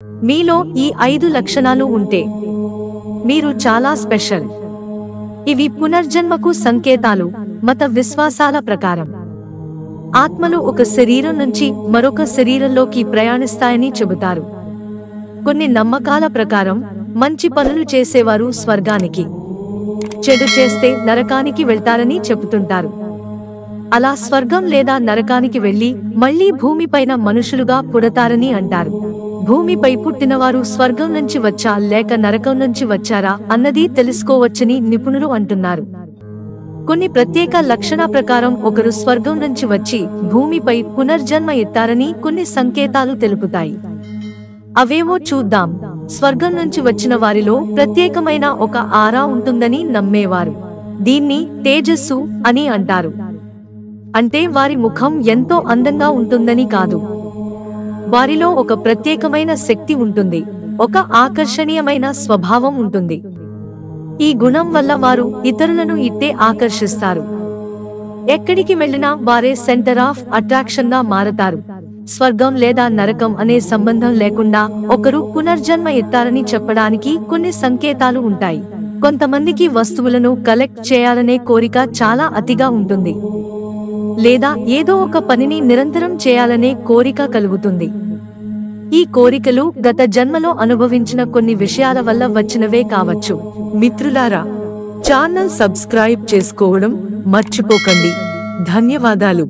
మీలో ఈ 5 లక్షణాలు ఉంటే మీరు చాలా స్పెషల్. ఇవి పునర్జన్మకు సంకేతాలు. మత విశ్వాసాల ప్రకారం ఆత్మలు ఒక శరీరం నుంచి మరొక శరీరంలోకి ప్రయాణిస్తాయని చెబుతారు. కొన్ని నమ్మకాల ప్రకారం మంచి పనులు చేసేవారు స్వర్గానికి, చెడు చేస్తే నరకానికి వెళ్తారని చెబుతుంటారు. అలా స్వర్గం లేదా నరకానికి వెళ్లి మళ్లీ భూమిపైన మనుషులుగా పుడతారని అంటారు. భూమిపై పుట్టినవారు స్వర్గం నుంచి వచ్చా లేక నరకం నుంచి వచ్చారా అన్నది తెలుసుకోవచ్చని నిపుణులు అంటున్నారు. కొన్ని ప్రత్యేక లక్షణ ప్రకారం ఒకరు స్వర్గం నుంచి వచ్చి భూమిపై పునర్జన్మ ఎత్తారని కొన్ని సంకేతాలు తెలుపుతాయి. అవేవో చూద్దాం. స్వర్గం నుంచి వచ్చిన వారిలో ప్రత్యేకమైన ఒక ఆరా ఉంటుందని నమ్మేవారు. దీన్ని తేజస్సు అని అంటారు. అంటే వారి ముఖం ఎంతో అందంగా ఉంటుందని కాదు. వారిలో ఒక ప్రత్యేకమైన శక్తి ఉంటుంది, ఒక ఆకర్షణీయమైన స్వభావం ఉంటుంది. ఈ గుణం వల్ల వారు ఇతరులను ఇట్టే ఆకర్షిస్తారు. ఎక్కడికి వెళ్లినా వారే సెంటర్ ఆఫ్ అట్రాక్షన్ గా మారతారు. స్వర్గం లేదా నరకం అనే సంబంధం లేకుండా ఒకరు పునర్జన్మ ఎత్తారని చెప్పడానికి కొన్ని సంకేతాలు ఉంటాయి. కొంతమందికి వస్తువులను కలెక్ట్ చేయాలనే కోరిక చాలా అతిగా ఉంటుంది, లేదా ఏదో ఒక పనిని నిరంతరం చేయాలనే కోరిక కలుగుతుంది. ఈ కోరికలు గత జన్మలో అనుభవించిన కొన్ని విషయాల వల్ల వచ్చినవే కావచ్చు. మిత్రులారా, ఛానల్ సబ్స్క్రైబ్ చేసుకోవడం మర్చిపోకండి. ధన్యవాదాలు.